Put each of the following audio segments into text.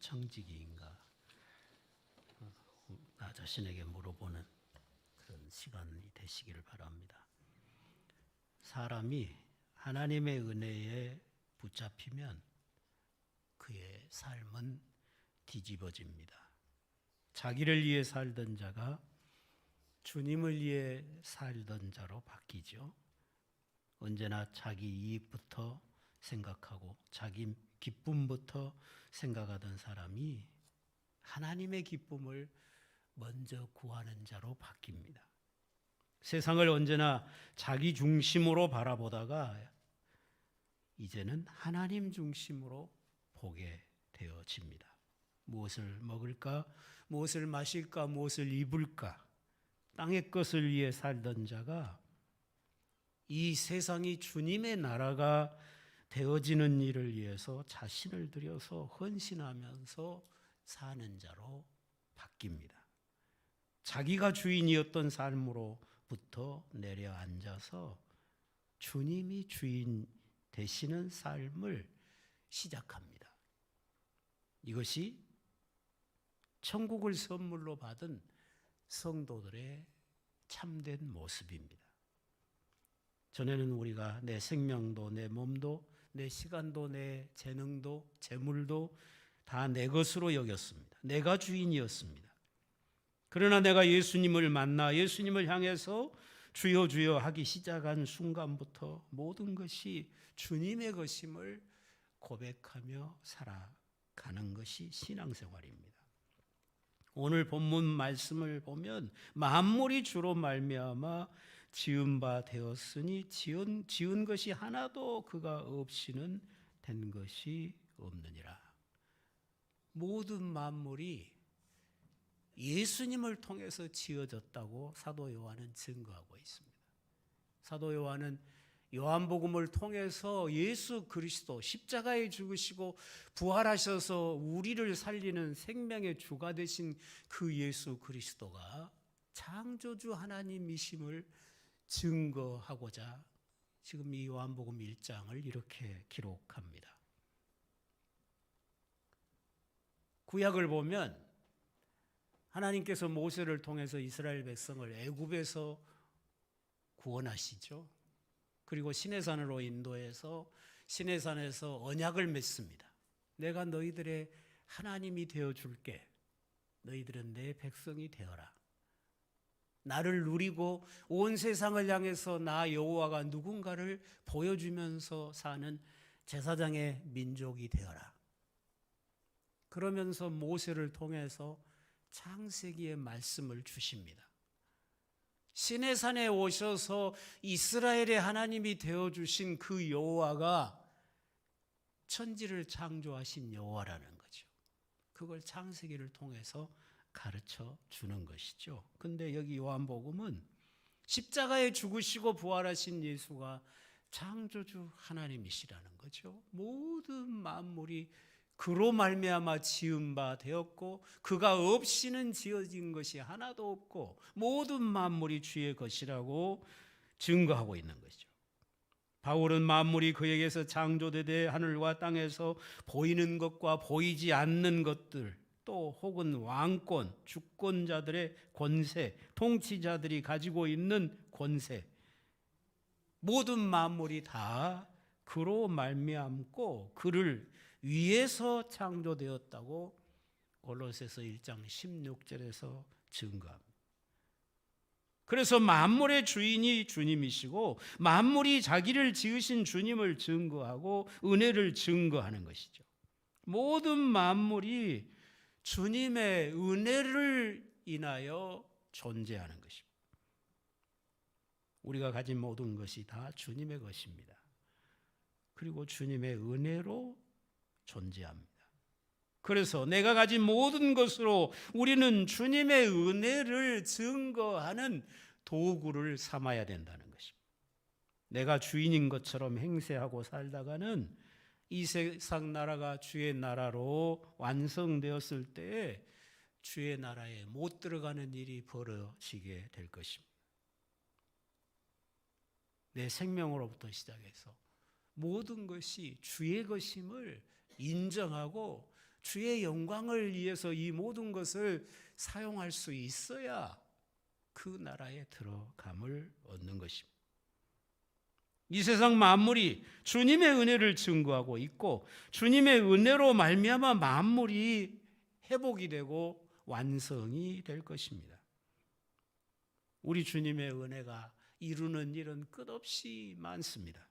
청지기인가 나 자신에게 물어보는 그런 시간이 되시기를 바랍니다. 사람이 하나님의 은혜에 붙잡히면 그의 삶은 뒤집어집니다. 자기를 위해 살던 자가 주님을 위해 살던 자로 바뀌죠. 언제나 자기 이익부터 생각하고 자기 기쁨부터 생각하던 사람이 하나님의 기쁨을 먼저 구하는 자로 바뀝니다. 세상을 언제나 자기 중심으로 바라보다가 이제는 하나님 중심으로 보게 되어집니다. 무엇을 먹을까? 무엇을 마실까? 무엇을 입을까? 땅의 것을 위해 살던 자가 이 세상이 주님의 나라가 되어지는 일을 위해서 자신을 들여서 헌신하면서 사는 자로 바뀝니다. 자기가 주인이었던 삶으로부터 내려앉아서 주님이 주인 되시는 삶을 시작합니다. 이것이 천국을 선물로 받은 성도들의 참된 모습입니다. 전에는 우리가 내 생명도 내 몸도 내 시간도 내 재능도 재물도 다 내 것으로 여겼습니다. 내가 주인이었습니다. 그러나 내가 예수님을 만나 예수님을 향해서 주여 주여 하기 시작한 순간부터 모든 것이 주님의 것임을 고백하며 살아가는 것이 신앙생활입니다. 오늘 본문 말씀을 보면 만물이 주로 말미암아 지은 바 되었으니 지은 것이 하나도 그가 없이는 된 것이 없느니라. 모든 만물이 예수님을 통해서 지어졌다고 사도 요한은 증거하고 있습니다. 사도 요한은 요한복음을 통해서 예수 그리스도 십자가에 죽으시고 부활하셔서 우리를 살리는 생명의 주가 되신 그 예수 그리스도가 창조주 하나님이심을 증거하고자 지금 이 요한복음 1장을 이렇게 기록합니다. 구약을 보면 하나님께서 모세를 통해서 이스라엘 백성을 애굽에서 구원하시죠. 그리고 시내산으로 인도해서 시내산에서 언약을 맺습니다. 내가 너희들의 하나님이 되어줄게. 너희들은 내 백성이 되어라. 나를 누리고 온 세상을 향해서 나 여호와가 누군가를 보여주면서 사는 제사장의 민족이 되어라. 그러면서 모세를 통해서 창세기의 말씀을 주십니다. 시내산에 오셔서 이스라엘의 하나님이 되어주신 그 여호와가 천지를 창조하신 여호와라는 거죠. 그걸 창세기를 통해서 가르쳐 주는 것이죠. 근데 여기 요한복음은 십자가에 죽으시고 부활하신 예수가 창조주 하나님이시라는 거죠. 모든 만물이 그로 말미암아 지은 바 되었고 그가 없이는 지어진 것이 하나도 없고 모든 만물이 주의 것이라고 증거하고 있는 것이죠. 바울은 만물이 그에게서 창조되되 하늘과 땅에서 보이는 것과 보이지 않는 것들 또 혹은 왕권, 주권자들의 권세, 통치자들이 가지고 있는 권세 모든 만물이 다 그로 말미암고 그를 위에서 창조되었다고 골로새서 1장 16절에서 증거합니다. 그래서 만물의 주인이 주님이시고 만물이 자기를 지으신 주님을 증거하고 은혜를 증거하는 것이죠. 모든 만물이 주님의 은혜를 인하여 존재하는 것입니다. 우리가 가진 모든 것이 다 주님의 것입니다. 그리고 주님의 은혜로 존재합니다. 그래서 내가 가진 모든 것으로 우리는 주님의 은혜를 증거하는 도구를 삼아야 된다는 것입니다. 내가 주인인 것처럼 행세하고 살다가는 이 세상 나라가 주의 나라로 완성되었을 때 주의 나라에 못 들어가는 일이 벌어지게 될 것입니다. 내 생명으로부터 시작해서 모든 것이 주의 것임을 인정하고 주의 영광을 위해서 이 모든 것을 사용할 수 있어야 그 나라에 들어감을 얻는 것입니다. 이 세상 만물이 주님의 은혜를 증거하고 있고 주님의 은혜로 말미암아 만물이 회복이 되고 완성이 될 것입니다. 우리 주님의 은혜가 이루는 일은 끝없이 많습니다.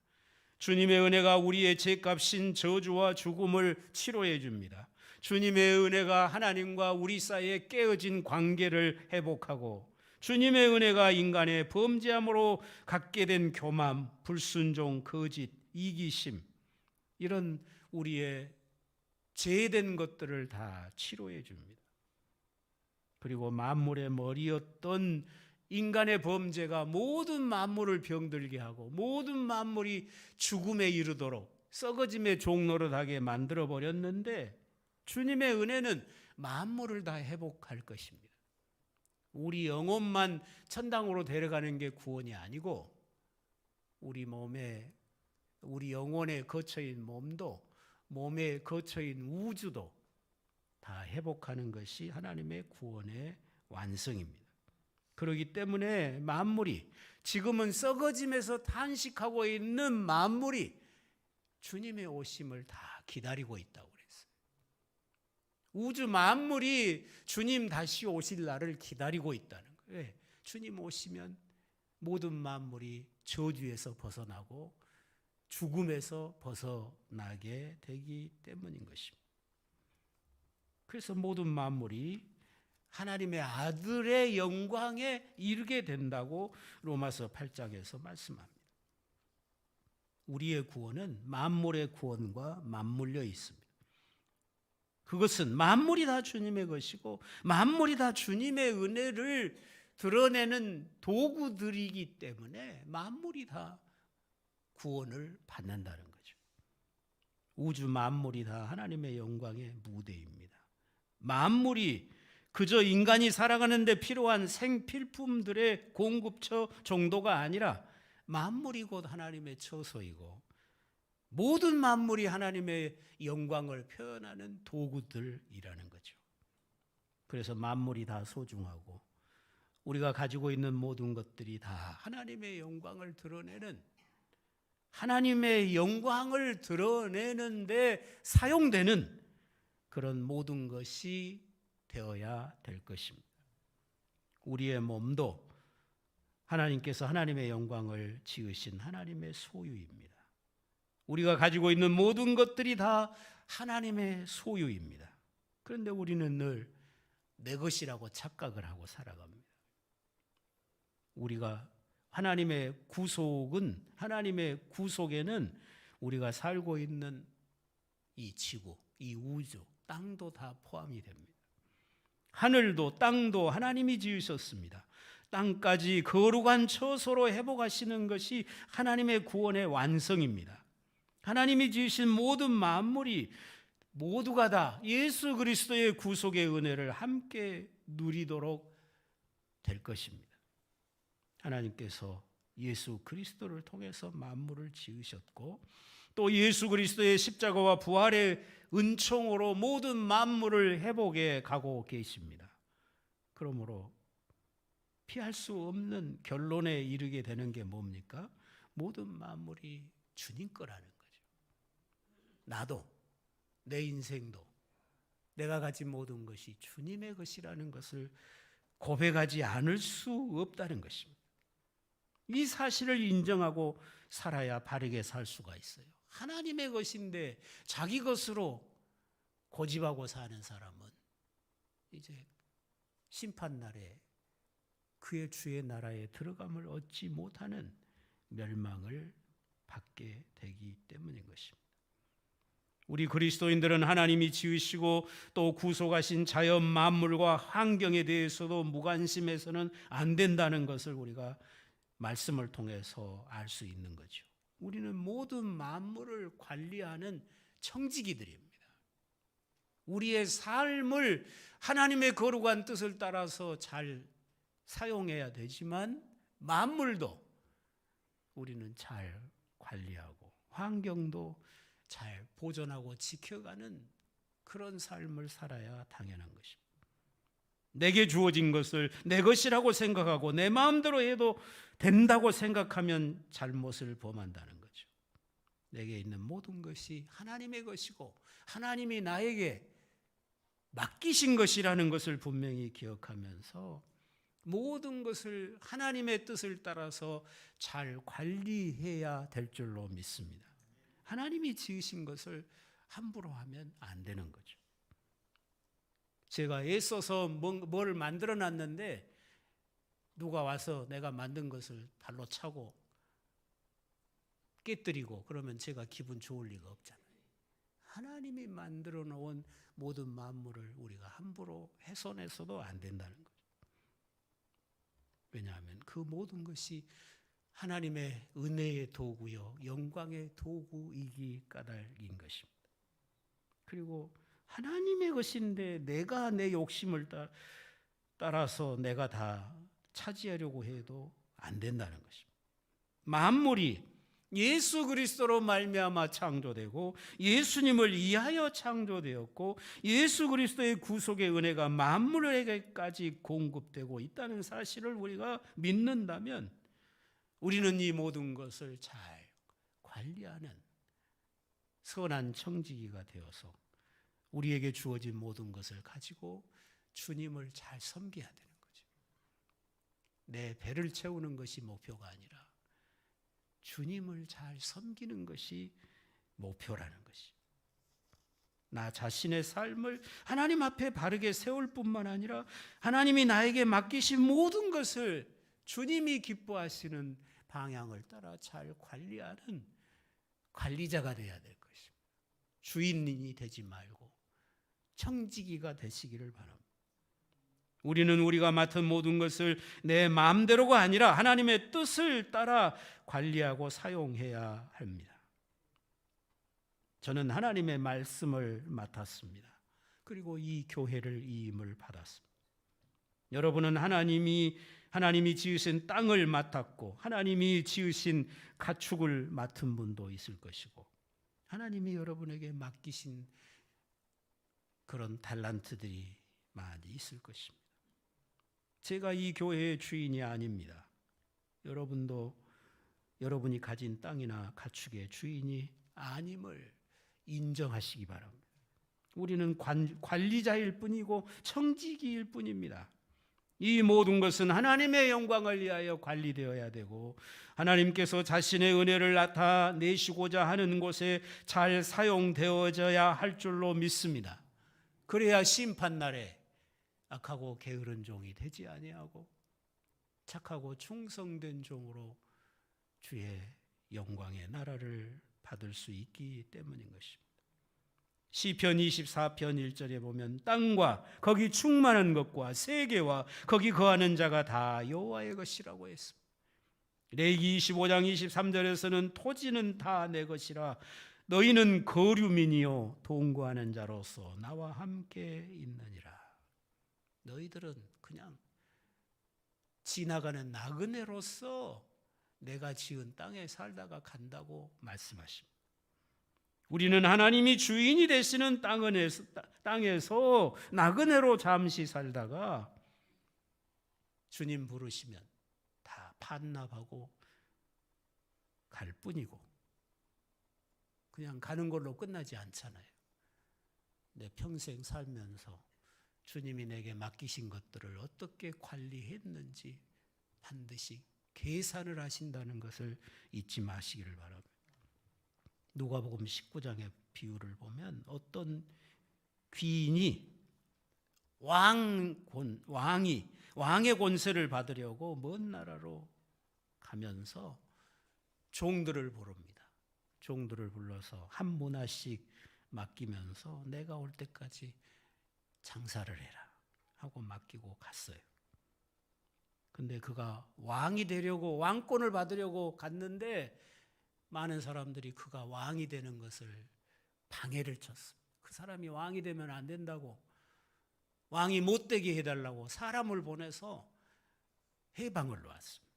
주님의 은혜가 우리의 죄값인 저주와 죽음을 치료해 줍니다. 주님의 은혜가 하나님과 우리 사이에 깨어진 관계를 회복하고 주님의 은혜가 인간의 범죄함으로 갖게 된 교만, 불순종, 거짓, 이기심 이런 우리의 죄된 것들을 다 치료해 줍니다. 그리고 만물의 머리였던 인간의 범죄가 모든 만물을 병들게 하고 모든 만물이 죽음에 이르도록 썩어짐의 종노릇하게 만들어 버렸는데 주님의 은혜는 만물을 다 회복할 것입니다. 우리 영혼만 천당으로 데려가는 게 구원이 아니고 우리 몸에 우리 영혼에 거처인 몸도 몸에 거처인 우주도 다 회복하는 것이 하나님의 구원의 완성입니다. 그렇기 때문에 만물이 지금은 썩어짐에서 탄식하고 있는 만물이 주님의 오심을 다 기다리고 있다고 그랬어요. 우주 만물이 주님 다시 오실 날을 기다리고 있다는 거예요. 왜? 주님 오시면 모든 만물이 저주에서 벗어나고 죽음에서 벗어나게 되기 때문인 것입니다. 그래서 모든 만물이 하나님의 아들의 영광에 이르게 된다고 로마서 8장에서 말씀합니다. 우리의 구원은 만물의 구원과 맞물려 있습니다. 그것은 만물이 다 주님의 것이고 만물이 다 주님의 은혜를 드러내는 도구들이기 때문에 만물이 다 구원을 받는다는 거죠. 우주 만물이 다 하나님의 영광의 무대입니다. 만물이 그저 인간이 살아가는데 필요한 생필품들의 공급처 정도가 아니라 만물이 곧 하나님의 처소이고 모든 만물이 하나님의 영광을 표현하는 도구들이라는 거죠. 그래서 만물이 다 소중하고 우리가 가지고 있는 모든 것들이 다 하나님의 영광을 드러내는 하나님의 영광을 드러내는데 사용되는 그런 모든 것이 되어야 될 것입니다. 우리의 몸도 하나님께서 하나님의 영광을 지으신 하나님의 소유입니다. 우리가 가지고 있는 모든 것들이 다 하나님의 소유입니다. 그런데 우리는 늘 내 것이라고 착각을 하고 살아갑니다. 우리가 하나님의 구속은 하나님의 구속에는 우리가 살고 있는 이 지구, 이 우주, 땅도 다 포함이 됩니다. 하늘도 땅도 하나님이 지으셨습니다. 땅까지 거룩한 처소로 회복하시는 것이 하나님의 구원의 완성입니다. 하나님이 지으신 모든 만물이 모두가 다 예수 그리스도의 구속의 은혜를 함께 누리도록 될 것입니다. 하나님께서 예수 그리스도를 통해서 만물을 지으셨고 또 예수 그리스도의 십자가와 부활의 은총으로 모든 만물을 회복해 가고 계십니다. 그러므로 피할 수 없는 결론에 이르게 되는 게 뭡니까? 모든 만물이 주님 거라는 거죠. 나도 내 인생도 내가 가진 모든 것이 주님의 것이라는 것을 고백하지 않을 수 없다는 것입니다. 이 사실을 인정하고 살아야 바르게 살 수가 있어요. 하나님의 것인데 자기 것으로 고집하고 사는 사람은 이제 심판날에 그의 주의 나라에 들어감을 얻지 못하는 멸망을 받게 되기 때문인 것입니다. 우리 그리스도인들은 하나님이 지으시고 또 구속하신 자연 만물과 환경에 대해서도 무관심해서는 안 된다는 것을 우리가 말씀을 통해서 알 수 있는 거죠. 우리는 모든 만물을 관리하는 청지기들입니다. 우리의 삶을 하나님의 거룩한 뜻을 따라서 잘 사용해야 되지만 만물도 우리는 잘 관리하고 환경도 잘 보존하고 지켜가는 그런 삶을 살아야 당연한 것입니다. 내게 주어진 것을 내 것이라고 생각하고 내 마음대로 해도 된다고 생각하면 잘못을 범한다는 거죠. 내게 있는 모든 것이 하나님의 것이고 하나님이 나에게 맡기신 것이라는 것을 분명히 기억하면서 모든 것을 하나님의 뜻을 따라서 잘 관리해야 될 줄로 믿습니다. 하나님이 지으신 것을 함부로 하면 안 되는 거죠. 제가 애써서 뭘 만들어 놨는데 누가 와서 내가 만든 것을 발로 차고 깨뜨리고 그러면 제가 기분 좋을 리가 없잖아요. 하나님이 만들어 놓은 모든 만물을 우리가 함부로 훼손해서도 안 된다는 거죠. 왜냐하면 그 모든 것이 하나님의 은혜의 도구요 영광의 도구이기 까닭인 것입니다. 그리고 하나님의 것인데 내가 내 욕심을 따라서 내가 다 차지하려고 해도 안 된다는 것입니다. 만물이 예수 그리스도로 말미암아 창조되고 예수님을 위하여 창조되었고 예수 그리스도의 구속의 은혜가 만물에게까지 공급되고 있다는 사실을 우리가 믿는다면 우리는 이 모든 것을 잘 관리하는 선한 청지기가 되어서 우리에게 주어진 모든 것을 가지고 주님을 잘 섬겨야 되는 거죠. 내 배를 채우는 것이 목표가 아니라 주님을 잘 섬기는 것이 목표라는 것이. 나 자신의 삶을 하나님 앞에 바르게 세울 뿐만 아니라 하나님이 나에게 맡기신 모든 것을 주님이 기뻐하시는 방향을 따라 잘 관리하는 관리자가 되어야 될 것입니다. 주인이 되지 말고 청지기가 되시기를 바랍니다. 우리는 우리가 맡은 모든 것을 내 마음대로가 아니라 하나님의 뜻을 따라 관리하고 사용해야 합니다. 저는 하나님의 말씀을 맡았습니다. 그리고 이 교회를 이임을 받았습니다. 여러분은 하나님이 지으신 땅을 맡았고 하나님이 지으신 가축을 맡은 분도 있을 것이고 하나님이 여러분에게 맡기신 그런 달란트들이 많이 있을 것입니다. 제가 이 교회의 주인이 아닙니다. 여러분도 여러분이 가진 땅이나 가축의 주인이 아님을 인정하시기 바랍니다. 우리는 관리자일 뿐이고 청지기일 뿐입니다. 이 모든 것은 하나님의 영광을 위하여 관리되어야 되고 하나님께서 자신의 은혜를 나타내시고자 하는 곳에 잘 사용되어져야 할 줄로 믿습니다. 그래야 심판날에 악하고 게으른 종이 되지 아니하고 착하고 충성된 종으로 주의 영광의 나라를 받을 수 있기 때문인 것입니다. 시편 24편 1절에 보면 땅과 거기 충만한 것과 세계와 거기 거하는 자가 다 여호와의 것이라고 했습니다. 레위기 25장 23절에서는 토지는 다 내 것이라 너희는 거류민이요 동거하는 자로서 나와 함께 있느니라. 너희들은 그냥 지나가는 나그네로서 내가 지은 땅에 살다가 간다고 말씀하십니다. 우리는 하나님이 주인이 되시는 땅에서 나그네로 잠시 살다가 주님 부르시면 다 반납하고 갈 뿐이고 그냥 가는 걸로 끝나지 않잖아요. 내 평생 살면서 주님이 내게 맡기신 것들을 어떻게 관리했는지 반드시 계산을 하신다는 것을 잊지 마시기를 바랍니다. 누가복음 19장의 비유를 보면 어떤 귀인이 왕의 권세를 받으려고 먼 나라로 가면서 종들을 부릅니다. 종들을 불러서 한 문화씩 맡기면서 내가 올 때까지 장사를 해라 하고 맡기고 갔어요. 근데 그가 왕이 되려고 왕권을 받으려고 갔는데 많은 사람들이 그가 왕이 되는 것을 방해를 쳤습니다. 그 사람이 왕이 되면 안 된다고 왕이 못 되게 해달라고 사람을 보내서 해방을 놓았습니다.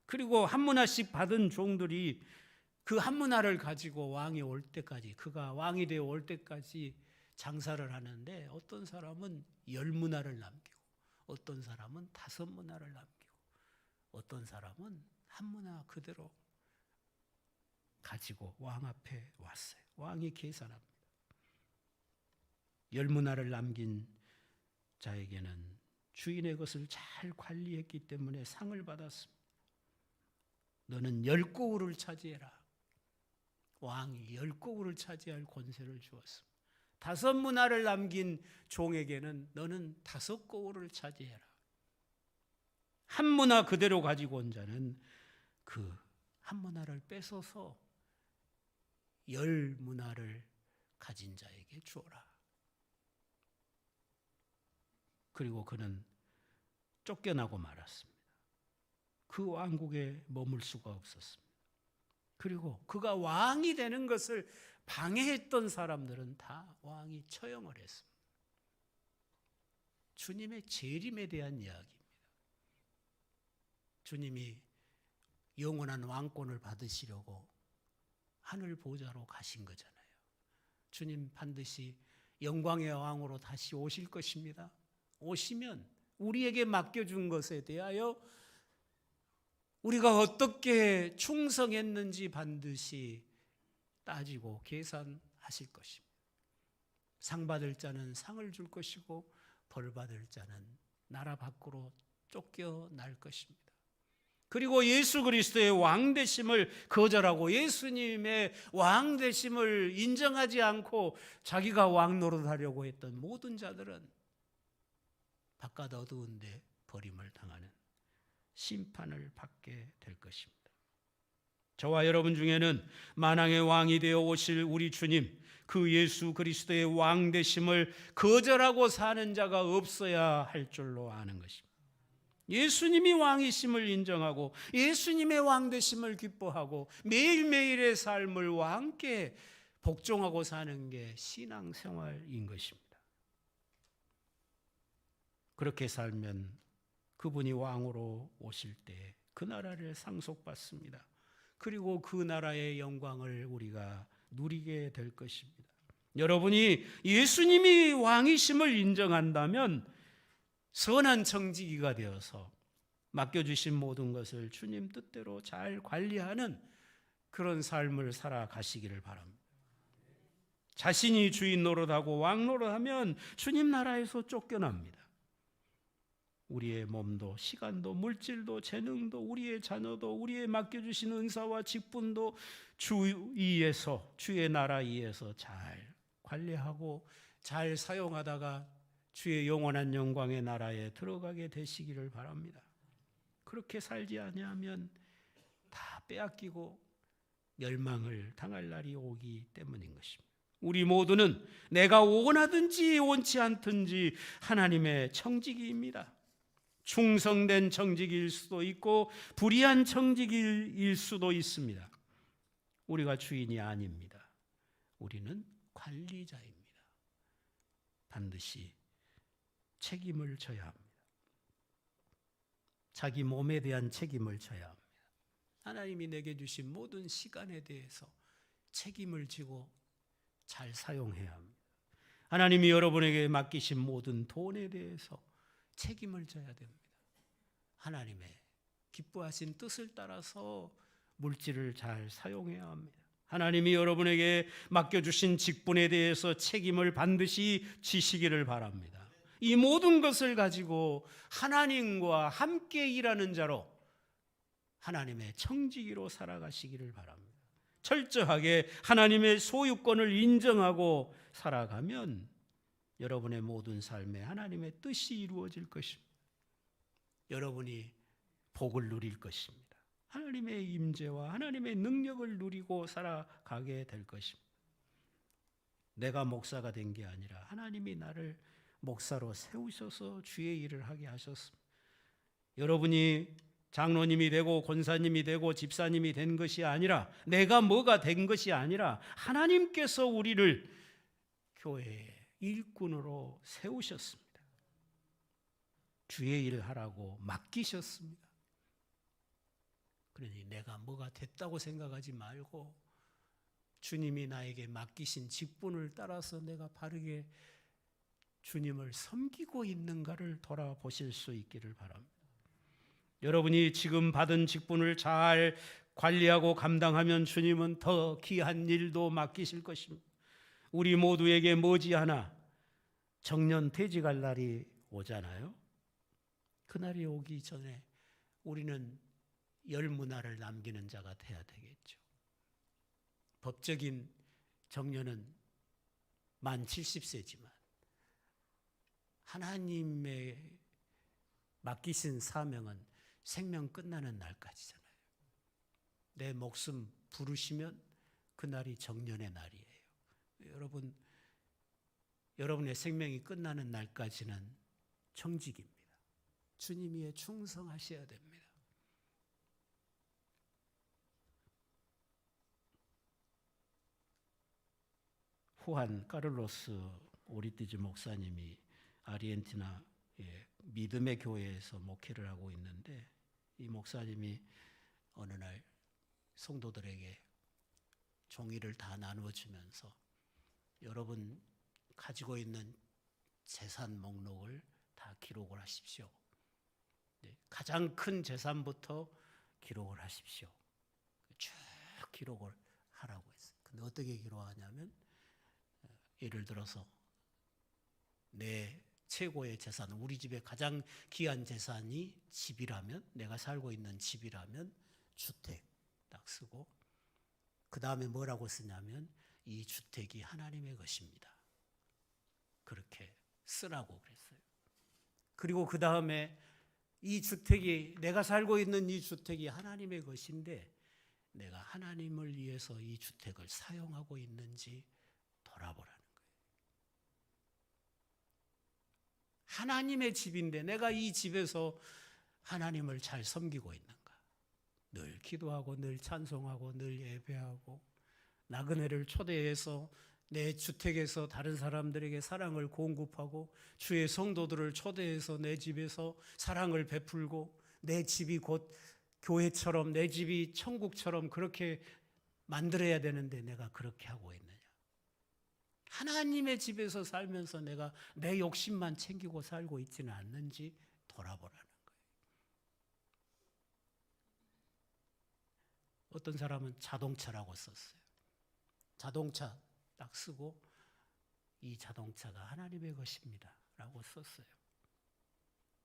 그리고 한 문화씩 받은 종들이 그 한 문화를 가지고 왕이 올 때까지 그가 왕이 되어 올 때까지 장사를 하는데 어떤 사람은 10문화를 남기고 어떤 사람은 5문화를 남기고 어떤 사람은 1문화 그대로 가지고 왕 앞에 왔어요. 왕이 계산합니다. 10문화를 남긴 자에게는 주인의 것을 잘 관리했기 때문에 상을 받았습니다. 너는 10고울을 차지해라. 왕이 10고울을 차지할 권세를 주었습니다. 5문화를 남긴 종에게는 너는 5고울을 차지해라. 1문화 그대로 가지고 온 자는 그 1문화를 뺏어서 10문화를 가진 자에게 주어라. 그리고 그는 쫓겨나고 말았습니다. 그 왕국에 머물 수가 없었습니다. 그리고 그가 왕이 되는 것을 방해했던 사람들은 다 왕이 처형을 했습니다. 주님의 재림에 대한 이야기입니다. 주님이 영원한 왕권을 받으시려고 하늘 보좌로 가신 거잖아요. 주님 반드시 영광의 왕으로 다시 오실 것입니다. 오시면 우리에게 맡겨준 것에 대하여 우리가 어떻게 충성했는지 반드시 따지고 계산하실 것입니다. 상 받을 자는 상을 줄 것이고 벌 받을 자는 나라 밖으로 쫓겨날 것입니다. 그리고 예수 그리스도의 왕 되심을 거절하고 예수님의 왕 되심을 인정하지 않고 자기가 왕 노릇하려고 했던 모든 자들은 바깥 어두운 데 버림을 당하는 심판을 받게 될 것입니다. 저와 여러분 중에는 만왕의 왕이 되어 오실 우리 주님, 그 예수 그리스도의 왕 되심을 거절하고 사는 자가 없어야 할 줄로 아는 것입니다. 예수님이 왕이심을 인정하고 예수님의 왕 되심을 기뻐하고 매일매일의 삶을 왕께 복종하고 사는 게 신앙생활인 것입니다. 그렇게 살면 그분이 왕으로 오실 때 그 나라를 상속받습니다. 그리고 그 나라의 영광을 우리가 누리게 될 것입니다. 여러분이 예수님이 왕이심을 인정한다면 선한 청지기가 되어서 맡겨주신 모든 것을 주님 뜻대로 잘 관리하는 그런 삶을 살아가시기를 바랍니다. 자신이 주인 노릇하고 왕 노릇하면 주님 나라에서 쫓겨납니다. 우리의 몸도 시간도 물질도 재능도 우리의 자녀도 우리의 맡겨주신 은사와 직분도 주의 나라 위에서 잘 관리하고 잘 사용하다가 주의 영원한 영광의 나라에 들어가게 되시기를 바랍니다. 그렇게 살지 아니하면 다 빼앗기고 멸망을 당할 날이 오기 때문인 것입니다. 우리 모두는 내가 원하든지 원치 않든지 하나님의 청지기입니다. 충성된 청지기일 수도 있고 불의한 청지기일 수도 있습니다. 우리가 주인이 아닙니다. 우리는 관리자입니다. 반드시 책임을 져야 합니다. 자기 몸에 대한 책임을 져야 합니다. 하나님이 내게 주신 모든 시간에 대해서 책임을 지고 잘 사용해야 합니다. 하나님이 여러분에게 맡기신 모든 돈에 대해서 책임을 져야 됩니다. 하나님의 기뻐하신 뜻을 따라서 물질을 잘 사용해야 합니다. 하나님이 여러분에게 맡겨주신 직분에 대해서 책임을 반드시 지시기를 바랍니다. 이 모든 것을 가지고 하나님과 함께 일하는 자로 하나님의 청지기로 살아가시기를 바랍니다. 철저하게 하나님의 소유권을 인정하고 살아가면 여러분의 모든 삶에 하나님의 뜻이 이루어질 것입니다. 여러분이 복을 누릴 것입니다. 하나님의 임재와 하나님의 능력을 누리고 살아가게 될 것입니다. 내가 목사가 된 게 아니라 하나님이 나를 목사로 세우셔서 주의 일을 하게 하셨습니다. 여러분이 장로님이 되고 권사님이 되고 집사님이 된 것이 아니라 내가 뭐가 된 것이 아니라 하나님께서 우리를 교회의 일꾼으로 세우셨습니다. 주의 일을 하라고 맡기셨습니다. 그러니 내가 뭐가 됐다고 생각하지 말고 주님이 나에게 맡기신 직분을 따라서 내가 바르게 주님을 섬기고 있는가를 돌아보실 수 있기를 바랍니다. 여러분이 지금 받은 직분을 잘 관리하고 감당하면 주님은 더 귀한 일도 맡기실 것입니다. 우리 모두에게 머지않아 정년 퇴직할 날이 오잖아요. 그날이 오기 전에 우리는 열문화를 남기는 자가 돼야 되겠죠. 법적인 정년은 만 70세지만 하나님의 맡기신 사명은 생명 끝나는 날까지잖아요. 내 목숨 부르시면 그날이 정년의 날이에요. 여러분의 생명이 끝나는 날까지는 청직입니다. 주님께 충성하셔야 됩니다. 후한 카를로스 오리티즈 목사님이 아르헨티나 믿음의 교회에서 목회를 하고 있는데, 이 목사님이 어느 날 성도들에게 종이를 다 나누어주면서 여러분 가지고 있는 재산 목록을 다 기록을 하십시오. 가장 큰 재산부터 기록을 하십시오. 쭉 기록을 하라고 했어요. 근데 어떻게 기록하냐면, 예를 들어서 내 최고의 재산, 우리 집에 가장 귀한 재산이 집이라면, 내가 살고 있는 집이라면 주택 딱 쓰고, 그 다음에 뭐라고 쓰냐면 이 주택이 하나님의 것입니다. 그렇게 쓰라고 그랬어요. 그리고 그 다음에 이 주택이, 내가 살고 있는 이 주택이 하나님의 것인데 내가 하나님을 위해서 이 주택을 사용하고 있는지 돌아보라는 거예요. 하나님의 집인데 내가 이 집에서 하나님을 잘 섬기고 있는가? 늘 기도하고 늘 찬송하고 늘 예배하고 나그네를 초대해서 내 주택에서 다른 사람들에게 사랑을 공급하고 주의 성도들을 초대해서 내 집에서 사랑을 베풀고 내 집이 곧 교회처럼, 내 집이 천국처럼 그렇게 만들어야 되는데 내가 그렇게 하고 있느냐? 하나님의 집에서 살면서 내가 내 욕심만 챙기고 살고 있지는 않는지 돌아보라는 거예요. 어떤 사람은 자동차라고 썼어요. 자동차 딱 쓰고 이 자동차가 하나님의 것입니다 라고 썼어요.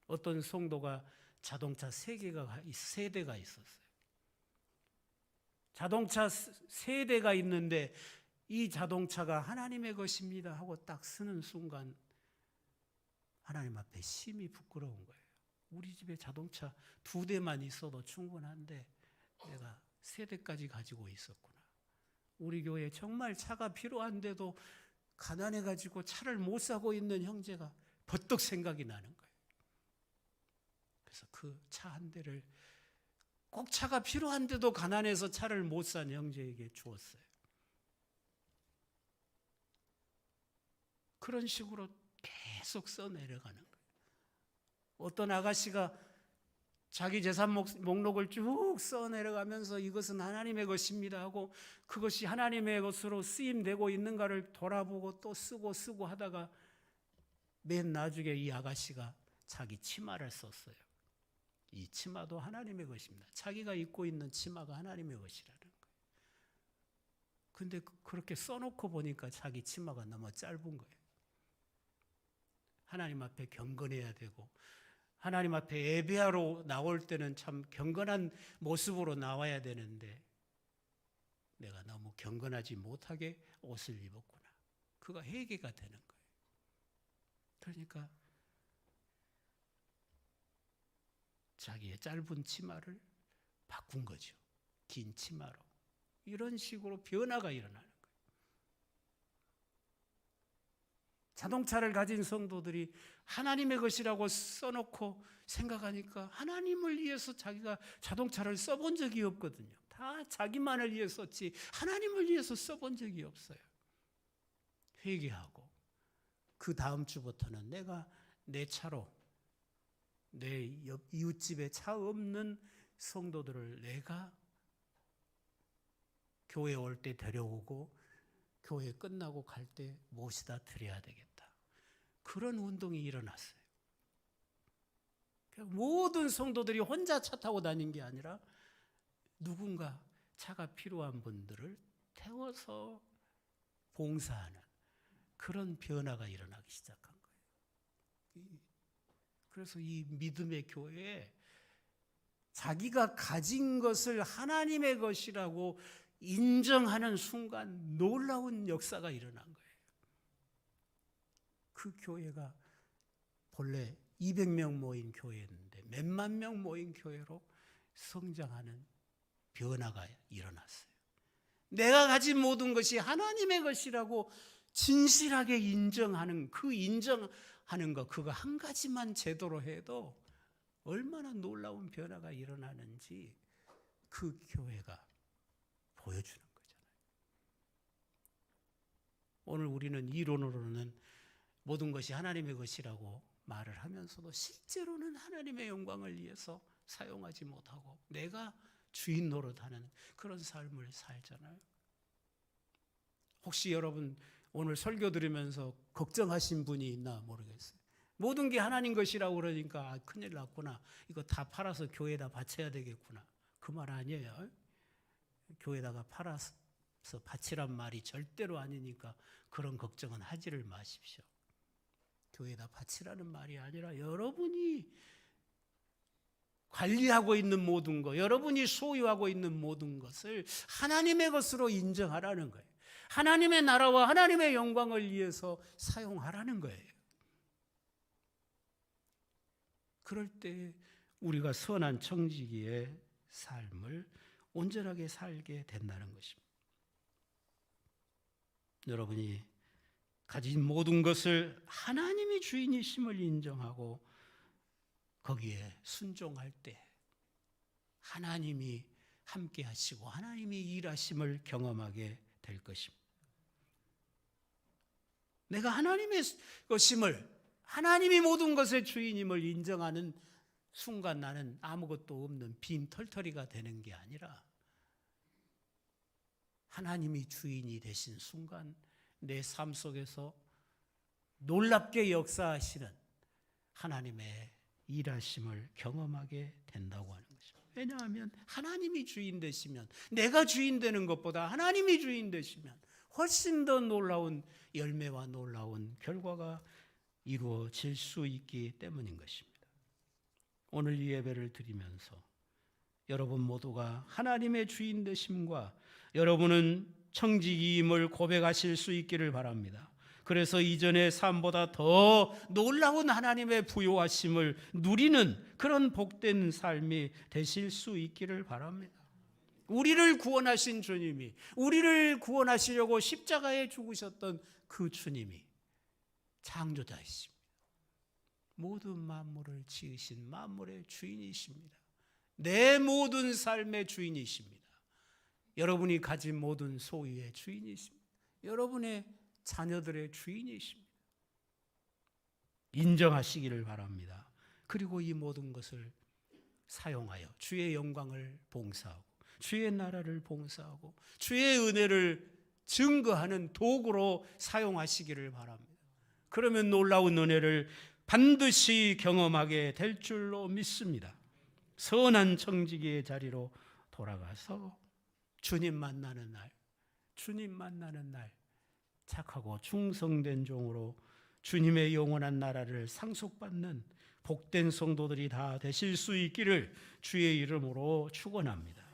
어떤 성도가 자동차 3대가 있었어요. 자동차 3대가 있는데 이 자동차가 하나님의 것입니다 하고 딱 쓰는 순간 하나님 앞에 심히 부끄러운 거예요. 우리 집에 자동차 2대만 있어도 충분한데 내가 3대까지 가지고 있었구나. 우리 교회에 정말 차가 필요한데도 가난해가지고 차를 못 사고 있는 형제가 버떡 생각이 나는 거예요. 그래서 그 차 한 대를 꼭 차가 필요한데도 가난해서 차를 못 산 형제에게 주었어요. 그런 식으로 계속 써내려가는 거예요. 어떤 아가씨가 자기 재산 목록을 쭉 써내려가면서 이것은 하나님의 것입니다 하고 그것이 하나님의 것으로 쓰임되고 있는가를 돌아보고 또 쓰고 하다가 맨 나중에 이 아가씨가 자기 치마를 썼어요. 이 치마도 하나님의 것입니다. 자기가 입고 있는 치마가 하나님의 것이라는 거예요. 근데 그렇게 써놓고 보니까 자기 치마가 너무 짧은 거예요. 하나님 앞에 경건해야 되고 하나님 앞에 예배하러 나올 때는 참 경건한 모습으로 나와야 되는데 내가 너무 경건하지 못하게 옷을 입었구나. 그가 회개가 되는 거예요. 그러니까 자기의 짧은 치마를 바꾼 거죠. 긴 치마로. 이런 식으로 변화가 일어나는 거예요. 자동차를 가진 성도들이 하나님의 것이라고 써놓고 생각하니까 하나님을 위해서 자기가 자동차를 써본 적이 없거든요. 다 자기만을 위해 썼지 하나님을 위해서 써본 적이 없어요. 회개하고 그 다음 주부터는 내가 내 차로 내 이웃집에 차 없는 성도들을 내가 교회 올 때 데려오고 교회 끝나고 갈 때 모시다 드려야 되겠다. 그런 운동이 일어났어요. 모든 성도들이 혼자 차 타고 다닌 게 아니라 누군가 차가 필요한 분들을 태워서 봉사하는 그런 변화가 일어나기 시작한 거예요. 그래서 이 믿음의 교회에 자기가 가진 것을 하나님의 것이라고 인정하는 순간 놀라운 역사가 일어난 거예요. 그 교회가 본래 200명 모인 교회였는데 몇만 명 모인 교회로 성장하는 변화가 일어났어요. 내가 가진 모든 것이 하나님의 것이라고 진실하게 인정하는 그 인정하는 것, 그거 한 가지만 제대로 해도 얼마나 놀라운 변화가 일어나는지 그 교회가 보여주는 거잖아요. 오늘 우리는 이론으로는 모든 것이 하나님의 것이라고 말을 하면서도 실제로는 하나님의 영광을 위해서 사용하지 못하고 내가 주인 노릇하는 그런 삶을 살잖아요. 혹시 여러분 오늘 설교 들으면서 걱정하신 분이 있나 모르겠어요. 모든 게 하나님 것이라고 그러니까 큰일 났구나. 이거 다 팔아서 교회에다 바쳐야 되겠구나. 그 말 아니에요. 교회에다가 팔아서 바치란 말이 절대로 아니니까 그런 걱정은 하지를 마십시오. 교회에다 바치라는 말이 아니라 여러분이 관리하고 있는 모든 것, 여러분이 소유하고 있는 모든 것을 하나님의 것으로 인정하라는 거예요. 하나님의 나라와 하나님의 영광을 위해서 사용하라는 거예요. 그럴 때 우리가 선한 청지기의 삶을 온전하게 살게 된다는 것입니다. 여러분이 가진 모든 것을 하나님이 주인이심을 인정하고 거기에 순종할 때 하나님이 함께 하시고 하나님이 일하심을 경험하게 될 것입니다. 내가 하나님의 것임을, 하나님이 모든 것의 주인임을 인정하는 순간 나는 아무것도 없는 빈 털터리가 되는 게 아니라 하나님이 주인이 되신 순간 내 삶 속에서 놀랍게 역사하시는 하나님의 일하심을 경험하게 된다고 하는 것입니다. 왜냐하면 하나님이 주인 되시면, 내가 주인 되는 것보다 하나님이 주인 되시면 훨씬 더 놀라운 열매와 놀라운 결과가 이루어질 수 있기 때문인 것입니다. 오늘 이 예배를 드리면서 여러분 모두가 하나님의 주인 되심과 여러분은 청지기임을 고백하실 수 있기를 바랍니다. 그래서 이전의 삶보다 더 놀라운 하나님의 부요하심을 누리는 그런 복된 삶이 되실 수 있기를 바랍니다. 우리를 구원하신 주님이, 우리를 구원하시려고 십자가에 죽으셨던 그 주님이 창조자이십니다. 모든 만물을 지으신 만물의 주인이십니다. 내 모든 삶의 주인이십니다. 여러분이 가진 모든 소유의 주인이십니다. 여러분의 자녀들의 주인이십니다. 인정하시기를 바랍니다. 그리고 이 모든 것을 사용하여 주의 영광을 봉사하고 주의 나라를 봉사하고 주의 은혜를 증거하는 도구로 사용하시기를 바랍니다. 그러면 놀라운 은혜를 반드시 경험하게 될 줄로 믿습니다. 선한 청지기의 자리로 돌아가서 주님 만나는 날, 주님 만나는 날 착하고 충성된 종으로 주님의 영원한 나라를 상속받는 복된 성도들이 다 되실 수 있기를 주의 이름으로 축원합니다.